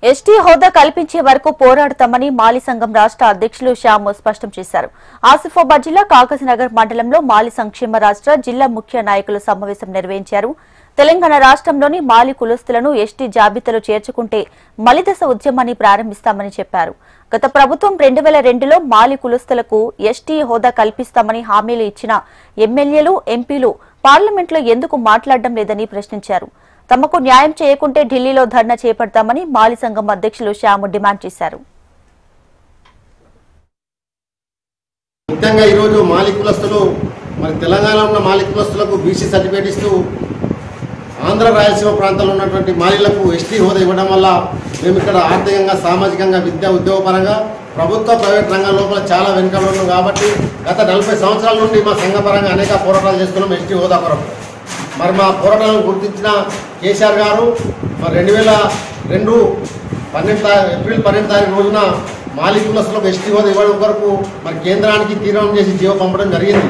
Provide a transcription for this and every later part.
ST హోదా కల్పించే వరకు పోరాడతామని మాలి సంఘం రాష్ట్ర అధ్యక్షులు శ్యాము స్పష్టం చేశారు. ఆసిఫాబాద్ జిల్లా కాగజ్నగర్ మండలంలో మాలి సంక్షేమ రాష్ట్ర జిల్లా ముఖ్య నాయకులు సమావేశం నిర్వహించారు. తెలంగాణ రాష్ట్రంలోని మాలి కులస్తులను ఎస్టీ జాబితాలో చేర్చుకుంటే మలిదశ ఉద్యమాన్ని ప్రారంభిస్తామని చెప్పారు. గత ప్రభుత్వం 2002లో మాలి కులస్తులకు ఎస్టీ హోదా కల్పిస్తామని హామీలు ఇచ్చిన ఎమ్మెల్యేలు, ఎంపీలు పార్లమెంట్లో ఎందుకు మాట్లాడడం లేదని ప్రశ్నించారు. తమకు న్యాయం చేయకుంటే ఢిల్లీలో ధర్నా చేపడతామని మాలి సంఘం అధ్యక్షులు శ్యాము డిమాండ్ చేశారు. ముఖ్యంగా ఈరోజు మాలి కులస్తులు మరి తెలంగాణలో ఉన్న మాలి కులస్తులకు బీసీ సర్టిఫికేట్ ఇస్తూ ఆంధ్ర రాయలసీమ ప్రాంతంలో ఉన్నటువంటి మాలీలకు ఎస్టీ హోదా ఇవ్వడం వల్ల మేము ఇక్కడ ఆర్థికంగా, సామాజికంగా, విద్యా ఉద్యోగపరంగా ప్రభుత్వ ప్రైవేట్ రంగం లోపల చాలా వెనుకబడి ఉన్నాం. కాబట్టి గత 40 సంవత్సరాల నుండి మా సంఘపరంగా అనేక పోరాటాలు చేస్తున్నాం ఎస్టీ హోదా కొరకు. మరి మా పోరాటాలను గుర్తించిన కేసీఆర్ గారు మరి 2002 ఏప్రిల్ 12 తారీఖు రోజున మాలి కులస్తులకు ఎస్టీ హోదా ఇవ్వడం కొరకు మరి కేంద్రానికి తీర్మానం చేసి జీవో పంపడం జరిగింది.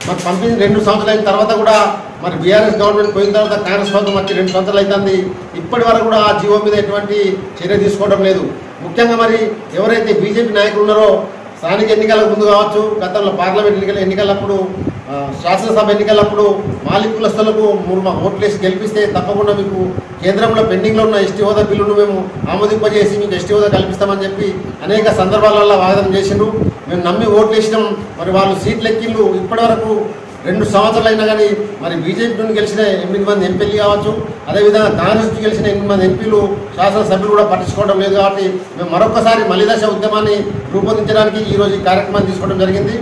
మరి పంపించి 2 సంవత్సరాలు అయిన తర్వాత కూడా మరి బీఆర్ఎస్ గవర్నమెంట్ పోయిన తర్వాత కాంగ్రెస్ ప్రభుత్వం వచ్చి 2 సంవత్సరాలు అవుతుంది. ఇప్పటి వరకు కూడా ఆ జీవో మీద ఎటువంటి చర్య తీసుకోవడం లేదు. ముఖ్యంగా మరి ఎవరైతే బీజేపీ నాయకులు ఉన్నారో స్థానిక ఎన్నికలకు ముందు కావచ్చు, గతంలో పార్లమెంట్ ఎన్నికలప్పుడు, శాసనసభ ఎన్నికలప్పుడు మాలి కులస్తులకు 3 ఓట్లేసి గెలిపిస్తే తప్పకుండా మీకు కేంద్రంలో పెండింగ్లో ఉన్న ఎస్టీ హోదా బిల్లును మేము ఆమోదింపజేసి మీకు ఎస్టీ హోదా కల్పిస్తామని చెప్పి అనేక సందర్భాలలో వాదన చేసిండ్రు. మేము నమ్మి ఓట్లు వేసినాం. మరి వాళ్ళు సీట్లు ఎక్కిళ్ళు ఇప్పటి వరకు 2 సంవత్సరాలు అయినా కానీ మరి బీజేపీ నుండి గెలిచిన 8 మంది ఎంపీలు కావచ్చు, అదేవిధంగా కాంగ్రెస్ నుంచి గెలిచిన 8 మంది ఎంపీలు, శాసనసభ్యులు కూడా పట్టించుకోవడం లేదు. కాబట్టి మేము మరొకసారి మలిదశ ఉద్యమాన్ని రూపొందించడానికి ఈరోజు ఈ కార్యక్రమాన్ని తీసుకోవడం జరిగింది.